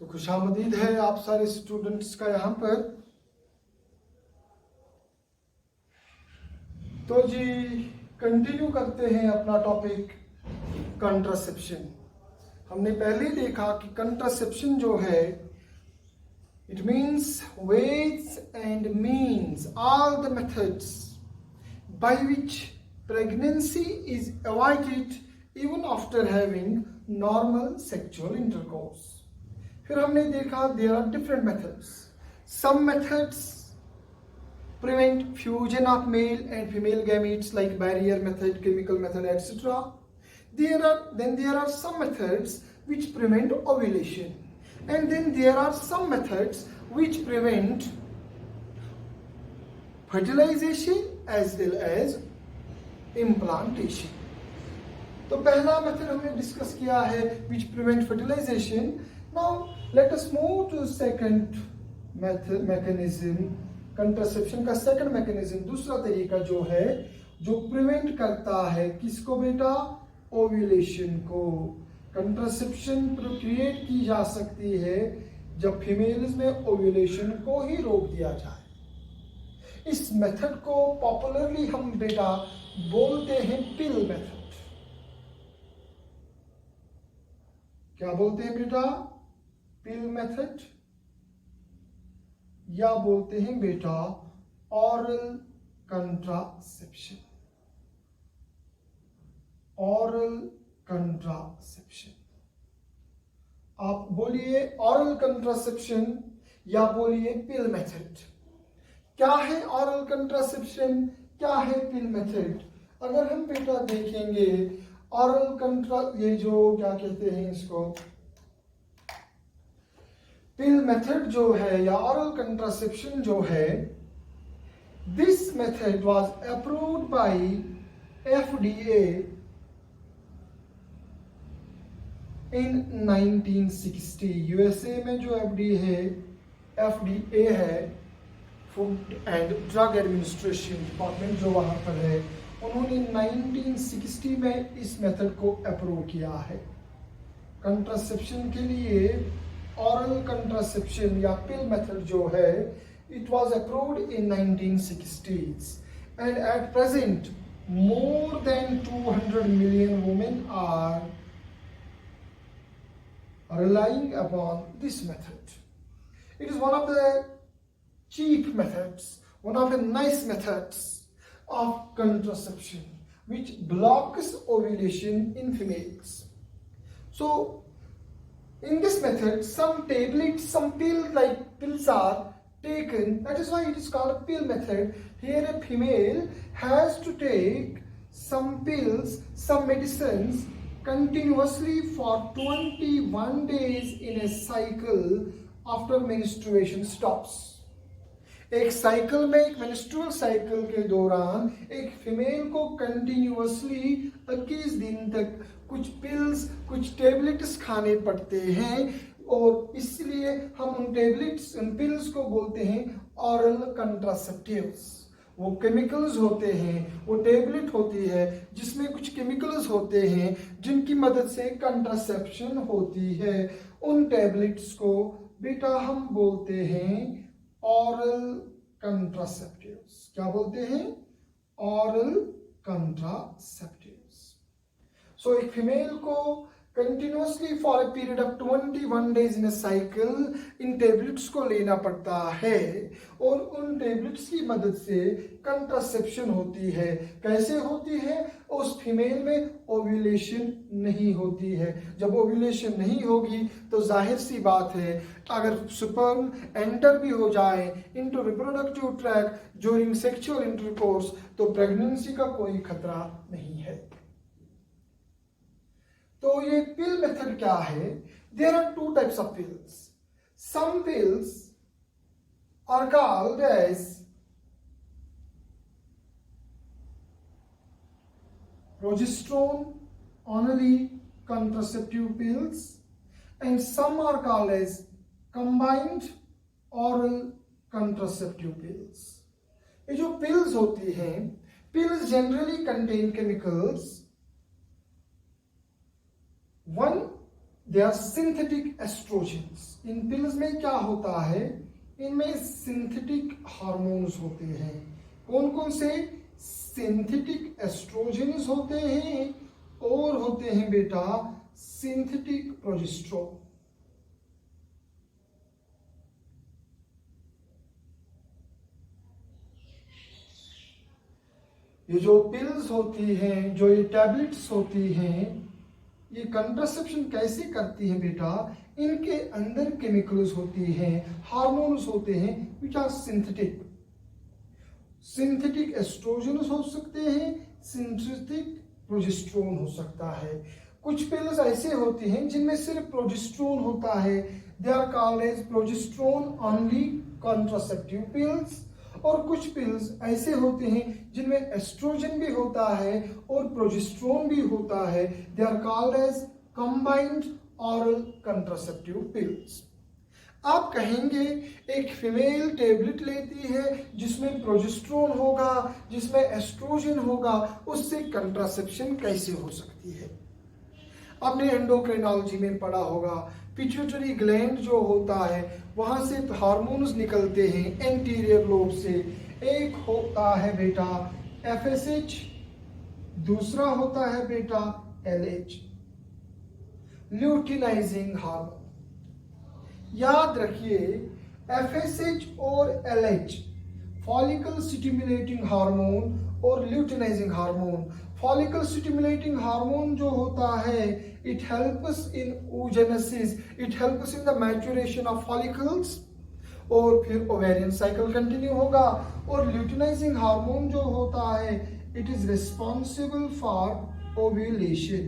तो खुशामदीद है आप सारे स्टूडेंट्स का यहाँ पर। तो जी कंटिन्यू करते हैं अपना टॉपिक कंट्रासेप्शन। हमने पहले ही देखा कि कंट्रासेप्शन जो है it means ways and means all the methods by which pregnancy is avoided even after having normal sexual intercourse. फिर हमने देखा there are different methods. Some methods prevent fusion of male and female gametes like barrier method, chemical method, etc. Then there are some methods which prevent ovulation, and then there are some methods which prevent fertilization as well as implantation. तो पहला method हमने discuss किया है which prevent fertilization. Now let us move to second method mechanism. Contraception का second mechanism, दूसरा तरीका जो है जो प्रिवेंट करता है किसको बेटा? ओव्यूलेशन को। कंट्रासेप्शन प्रोक्रिएट की जा सकती है जब फीमेल्स में ओव्यूलेशन को ही रोक दिया जाए। इस मेथड को पॉपुलरली हम बेटा बोलते हैं पिल मेथड। क्या बोलते हैं बेटा? पिल मेथड, या बोलते हैं बेटा ऑरल कंट्रासेप्शन। ऑरल कंट्रासेप्शन, आप बोलिए ऑरल कंट्रासेप्शन या बोलिए पिल मेथड। क्या है ऑरल कंट्रासेप्शन, क्या है पिल मेथड? अगर हम बेटा देखेंगे ऑरल ये जो क्या कहते हैं इसको, पिल मेथड जो है या ऑरल कंट्रासेप्शन जो है, this method was approved by FDA in 1960। USA में जो FDA है, food and drug administration department जो वहां पर है, उन्होंने 1960 में इस मेथड को अप्रूव किया है कंट्रासेप्शन के लिए। ऑरल कंट्रासेप्शन या पिल मेथड जो है it was approved in 1960s and at present more than 200 million women are relying upon this method. It is one of the cheap methods, one of the nice methods of contraception which blocks ovulation in females. So in this method, some tablets, some pills are taken. That is why it is called a pill method. Here a female has to take some pills, some medicines continuously for 21 days in a cycle after menstruation stops. एक cycle में, एक menstrual cycle के दौरान एक female को continuously 21 दिन तक कुछ पिल्स, कुछ टेबलेट्स खाने पड़ते हैं, और इसलिए हम उन टेबलेट्स, उन पिल्स को बोलते हैं ऑरल कंट्रासेप्टिव्स। वो केमिकल्स होते हैं, वो टेबलेट होती है जिसमें कुछ केमिकल्स होते हैं जिनकी मदद से कंट्रासेप्शन होती है। उन टेबलेट्स को बेटा हम बोलते हैं ऑरल कंट्रासेप्टिव्स। क्या बोलते हैं? ऑरल कंट्रासेप्टिव्स। सो एक फीमेल को continuously for a period of 21 days in a cycle in tablets को लेना पड़ता है, और उन टेबलेट्स की मदद से कंट्रासेप्शन होती है। कैसे होती है? उस फीमेल में ओव्यूलेशन नहीं होती है। जब ओव्यूलेशन नहीं होगी तो जाहिर सी बात है अगर स्पर्म एंटर भी हो जाए into reproductive tract during sexual intercourse तो प्रेगनेंसी का कोई खतरा नहीं है। तो ये पिल मेथड क्या है? There are two types of pills. Some pills are called as progesterone only contraceptive pills, and some are called as combined oral contraceptive pills. ये जो pills होती हैं, pills generally contain chemicals. One they are synthetic estrogens. इन pills में क्या होता है, इनमें सिंथेटिक हार्मोन्स होते हैं। कौन कौन से? सिंथेटिक एस्ट्रोजन्स होते हैं और होते हैं बेटा सिंथेटिक प्रोजेस्टेरोन। ये जो पिल्स होती हैं, जो ये टैबलेट्स होती हैं, ये कंट्रासेप्शन कैसे करती हैं बेटा? इनके अंदर केमिकल्स होती हैं, हार्मोन्स होते हैं which are synthetic. Synthetic estrogens हो सकते हैं, सिंथेटिक प्रोजेस्टेरोन हो सकता है। कुछ पिल्स ऐसे होती हैं जिनमें सिर्फ प्रोजेस्टेरोन होता है, they are called as progesterone only contraceptive pills. और कुछ पिल्स ऐसे होते हैं जिनमें एस्ट्रोजन भी होता है और प्रोजेस्टेरोन भी होता है, they are called as combined oral contraceptive pills. आप कहेंगे एक फीमेल टेबलेट लेती है जिसमें प्रोजेस्टेरोन होगा, जिसमें एस्ट्रोजन होगा, उससे कंट्रासेप्शन कैसे हो सकती है? आपने एंडोक्राइनोलॉजी में पढ़ा होगा, पिट्यूटरी ग्लैंड जो होता है वहां से हार्मोन्स निकलते हैं एंटीरियर लोब से। एक होता है बेटा FSH, दूसरा होता है बेटा LH, ल्यूटिनाइजिंग हार्मोन। याद रखिए FSH और LH फॉलिकल स्टिमुलेटिंग हार्मोन और luteinizing hormone. Follicle stimulating hormone जो होता है it helps in oogenesis, it helps in the maturation of follicles और फिर ओवेरियन साइकिल कंटिन्यू होगा। और ल्यूटिनाइजिंग हार्मोन जो होता है it is responsible for ovulation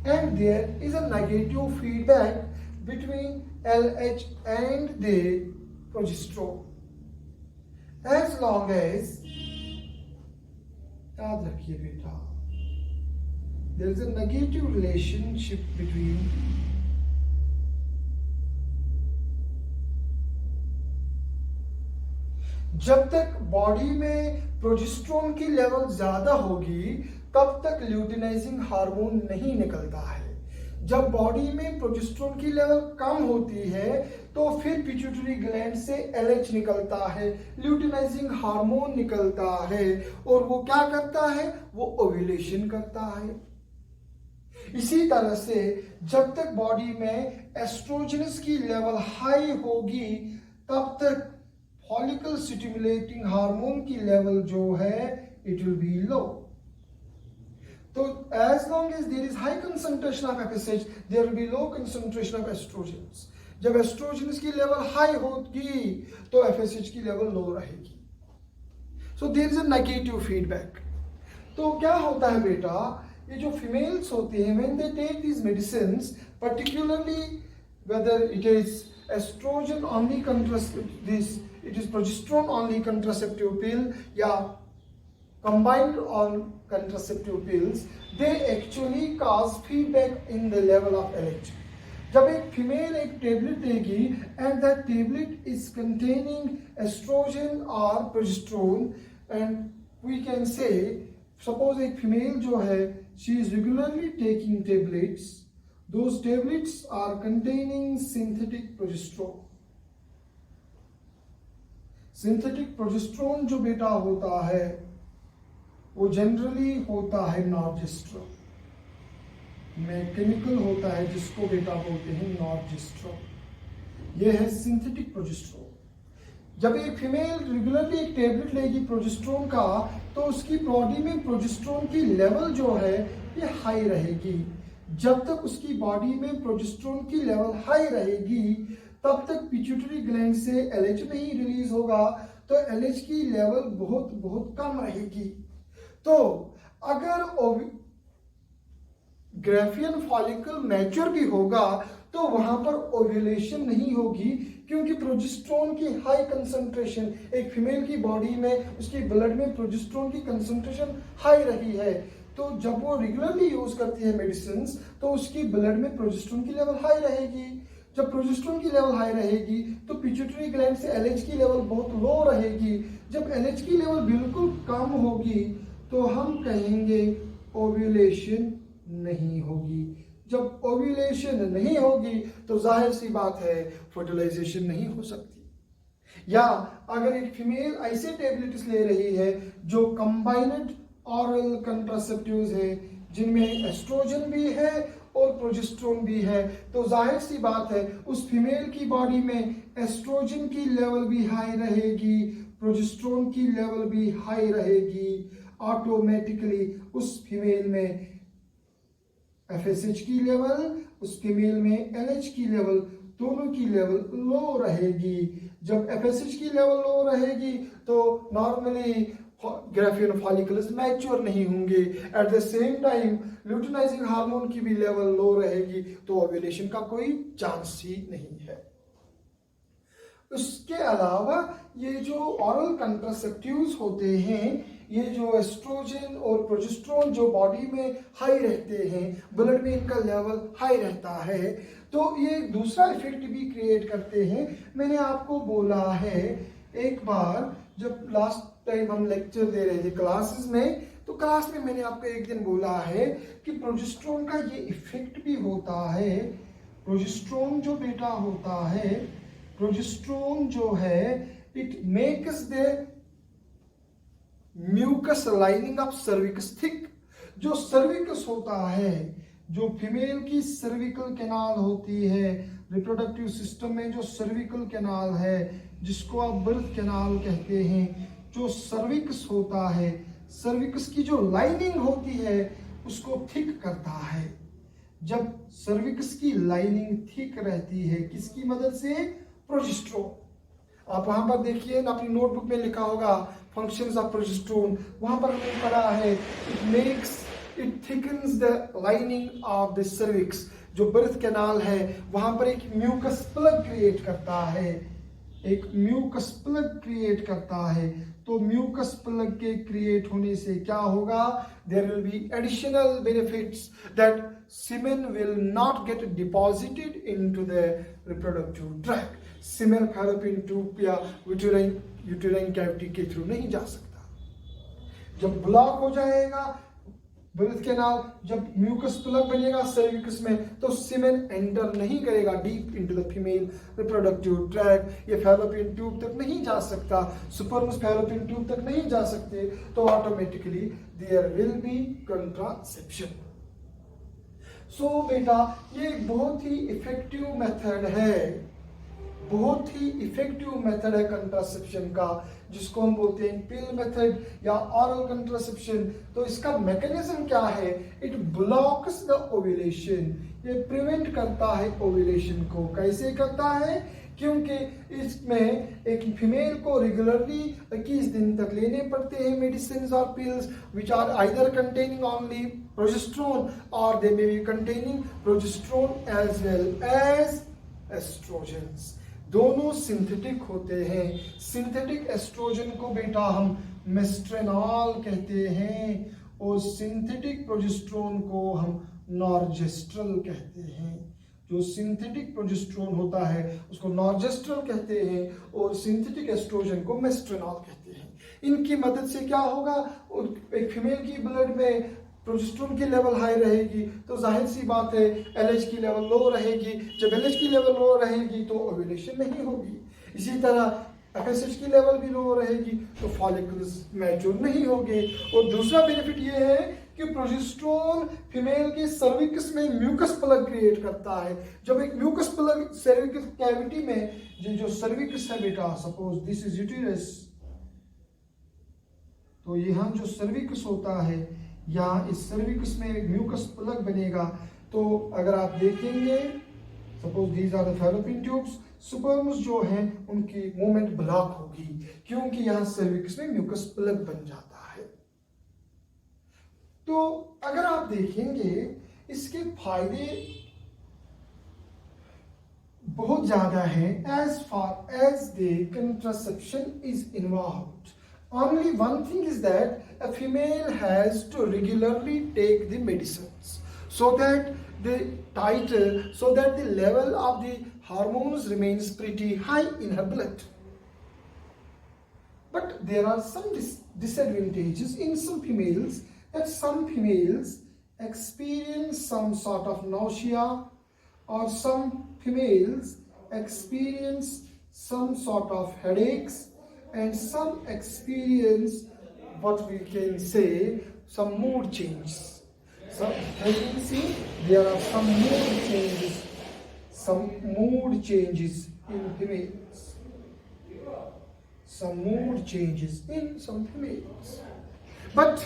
and there is a negative feedback between LH and the progesterone. As long as, याद रखिए बेटा, there is a negative relationship between जब तक बॉडी में प्रोजेस्टेरोन की लेवल ज्यादा होगी तब तक ल्यूटिनाइजिंग हार्मोन नहीं निकलता है। जब बॉडी में प्रोजेस्टेरोन की लेवल कम होती है तो फिर पिट्यूटरी ग्लैंड से LH निकलता है, ल्यूटिनाइजिंग हार्मोन निकलता है और वो क्या करता है? वो ओव्यूलेशन करता है। इसी तरह से जब तक बॉडी में एस्ट्रोजनस की लेवल हाई होगी तब तक फॉलिकल स्टिमुलेटिंग हार्मोन की लेवल जो है इट विल बी लो। तो as long as there is high concentration of FSH, there will be low concentration of estrogens. जब एस्ट्रोजन्स की लेवल हाई होगी तो FSH की लेवल लो रहेगी। So there is a negative feedback. तो क्या होता है बेटा, ये जो फीमेल्स होती हैं when they take these medicines, particularly whether it is estrogen only contraceptive, it is progesterone only contraceptive pill या combined on contraceptive pills, they actually cause feedback in the level of LH. जब एक female एक tablet लेगी and that tablet is containing estrogen or progesterone and we can say suppose एक female जो है she is regularly taking tablets, those tablets are containing synthetic progesterone. Synthetic progesterone जो बेटा होता है वो जनरली होता है नॉर्जेस्ट्रोन में, केमिकल होता है जिसको बेटा बोलते हैं नॉर्जेस्ट्रोन। ये है सिंथेटिक प्रोजेस्टेरोन। जब एक फीमेल रेगुलरली एक टेबलेट लेगी प्रोजेस्टेरोन का तो उसकी बॉडी में प्रोजेस्टेरोन की लेवल जो है ये हाई रहेगी। जब तक उसकी बॉडी में प्रोजेस्टेरोन की लेवल हाई रहेगी तब तक पिट्यूटरी ग्लैंड से LH नहीं रिलीज होगा, तो LH की लेवल बहुत बहुत कम रहेगी। तो अगर ग्राफियन फॉलिकल मैच्योर भी होगा तो वहां पर ओव्यूलेशन नहीं होगी क्योंकि प्रोजेस्टेरोन की हाई कंसंट्रेशन एक फीमेल की बॉडी में उसकी ब्लड में प्रोजेस्टेरोन की कंसंट्रेशन हाई रही है। तो जब वो रेगुलरली यूज करती है मेडिसिन तो उसकी ब्लड में प्रोजेस्टेरोन की लेवल हाई रहेगी। जब प्रोजेस्टेरोन की लेवल हाई रहेगी तो पिट्यूटरी ग्लैंड से LH की लेवल बहुत लो रहेगी। जब LH की लेवल बिल्कुल कम होगी तो हम कहेंगे ओव्यूलेशन नहीं होगी। जब ओव्यूलेशन नहीं होगी तो जाहिर सी बात है फर्टिलाइजेशन नहीं हो सकती। या अगर एक फीमेल ऐसे टेबलेट्स ले रही है जो कंबाइंड ऑरल कंट्रासेप्टिव्स है, जिनमें एस्ट्रोजन भी है और प्रोजेस्टेरोन भी है, तो जाहिर सी बात है उस फीमेल की बॉडी में एस्ट्रोजन की लेवल भी हाई रहेगी, प्रोजेस्टेरोन की लेवल भी हाई रहेगी। ऑटोमेटिकली उस फीमेल में FSH की लेवल, उस फीमेल में LH की लेवल, दोनों की लेवल लो रहेगी। जब FSH की लेवल लो रहेगी तो नॉर्मली ग्राफियन फॉलिकल्स मैच्योर नहीं होंगे। At the same time luteinizing hormone की भी लेवल लो रहेगी, तो ओव्यूलेशन का कोई चांस ही नहीं है। उसके अलावा ये जो ऑरल कंट्रासेप्टिव्स होते हैं, ये जो एस्ट्रोजन और प्रोजेस्टेरोन जो बॉडी में हाई रहते हैं, ब्लड में इनका लेवल हाई रहता है, तो ये दूसरा इफेक्ट भी क्रिएट करते हैं। मैंने आपको बोला है एक बार जब लास्ट टाइम हम लेक्चर दे रहे थे क्लासेस में, तो क्लास में मैंने आपको एक दिन बोला है कि प्रोजेस्टेरोन का ये इफेक्ट भी होता है। प्रोजेस्टेरोन जो बेटा होता है, प्रोजेस्टेरोन जो है, it makes the mucus lining of cervix thick. जो सर्विक्स होता है, जो फीमेल की सर्विकल कैनाल होती है, रिप्रोडक्टिव सिस्टम में जो सर्विकल कैनाल है जिसको आप बर्थ कैनाल कहते हैं, जो सर्विक्स होता है, सर्विक्स की जो लाइनिंग होती है उसको थिक करता है। जब सर्विक्स की लाइनिंग थिक रहती है, किसकी मदद से? प्रोजेस्टेरोन। आप वहां पर देखिए ना, अपनी नोटबुक में लिखा होगा फंक्शंस ऑफ प्रोजेस्टेरोन, वहां पर हमने पढ़ा है it thickens the lining of the cervix. जो बर्थ कैनाल है वहां पर एक म्यूकस प्लग क्रिएट करता है, एक म्यूकस प्लग क्रिएट करता है। तो म्यूकस प्लग के क्रिएट होने से क्या होगा? There will be additional benefits that semen will not get deposited into the reproductive tract. Semen fallopian tube या यूटेराइन कैविटी के थ्रू नहीं जा सकता। जब ब्लॉक हो जाएगा बर्थ कैनाल, जब म्यूकस प्लग बनेगा सर्विक्स में, तो सीमेन एंटर नहीं करेगा deep into the female reproductive tract. ये फैलोपियन ट्यूब तक नहीं जा सकता, स्पर्म्स फैलोपियन ट्यूब तक नहीं जा सकते, तो automatically there will be contraception. So बेटा ये एक बहुत ही इफेक्टिव मेथड है, बहुत ही इफेक्टिव मेथड है कंट्रासेप्शन का, जिसको हम बोलते हैं पिल मेथड या ऑरल कंट्रासेप्शन। तो इसका मैकेनिज्म क्या है? इट ब्लॉक्स द ओव्यूलेशन, ये प्रिवेंट करता है ओव्यूलेशन को। कैसे करता है? क्योंकि इसमें एक फीमेल को रेगुलरली 21 दिन तक लेने पड़ते हैं मेडिसिन और pills which are either containing only progesterone और they may be containing progesterone as well as estrogens. दोनों सिंथेटिक होते हैं। सिंथेटिक एस्ट्रोजन को बेटा हम मेस्ट्रेनॉल कहते हैं और सिंथेटिक प्रोजेस्टेरोन को हम नॉर्जेस्ट्रल कहते हैं। जो सिंथेटिक प्रोजेस्टेरोन होता है उसको नॉर्जेस्ट्रल कहते हैं और सिंथेटिक एस्ट्रोजन को मेस्ट्रेनॉल कहते हैं। इनकी मदद से क्या होगा? एक फीमेल की ब्लड में प्रोजेस्टेरोन की लेवल हाई रहेगी तो जाहिर सी बात है LH की लेवल लो रहेगी। जब LH की लेवल लो रहेगी तो ओव्यूलेशन नहीं होगी। इसी तरह FSH की लेवल भी लो रहेगी तो फॉलिकल्स मैच्योर नहीं होंगे। और दूसरा बेनिफिट ये है कि प्रोजेस्टेरोन फीमेल के सर्विक्स में म्यूकस प्लग क्रिएट करता है। जब एक म्यूकस प्लग सर्विकल कैविटी में, जो सर्विक्स है बेटा, सपोज दिस इज यूटेरस, तो यहाँ जो सर्विक्स होता है या इस सर्विक्स में एक म्यूकस प्लग बनेगा, तो अगर आप देखेंगे suppose these are the fallopian tubes, sperms जो हैं उनकी मूवमेंट ब्लॉक होगी क्योंकि यहाँ सर्विक्स में म्यूकस प्लग बन जाता है। तो अगर आप देखेंगे इसके फायदे बहुत ज्यादा है। As far as the contraception is involved, only one thing is that a female has to regularly take the medicines so that the level of the hormones remains pretty high in her blood. But there are some disadvantages in some females, that some females experience some sort of nausea, or some females experience some sort of headaches, and some experience what we can say some mood changes. So as you can see, there are some mood changes in females. Some mood changes in some females. But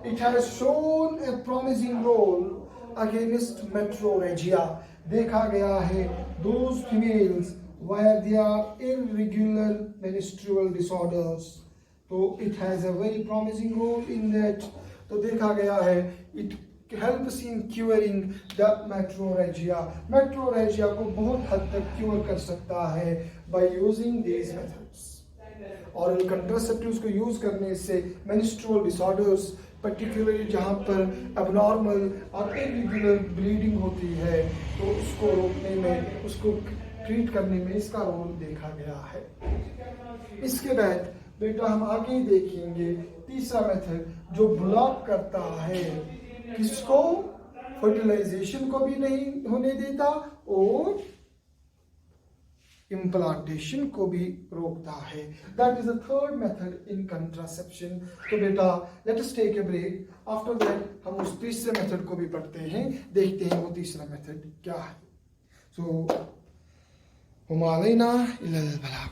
it has shown a promising role against metrorrhagia. देखा गया है those females where there are irregular menstrual disorders, तो it has a very promising role in that. तो देखा गया है it helps in curing the metrorrhagia. metrorrhagia को बहुत हद तक क्योर कर सकता है by using these methods. Oral contraceptives को यूज करने से menstrual disorders, particularly जहाँ पर abnormal और irregular bleeding होती है, तो उसको रोकने में, उसको ट्रीट करने में इसका रोल देखा गया है. इसके बाद बेटा हम आगे देखेंगे तीसरा मेथड जो ब्लॉक करता है किसको, फर्टिलाइजेशन को भी नहीं होने देता और इम्प्लांटेशन को भी रोकता है. That is the third method in contraception. तो बेटा let us take a break. After that हम उस तीसरे मेथड को भी पढ़ते हैं, देखते हैं वो तीसरा मेथड क्या है. सो हुमा अलैना इल्लल बलाग.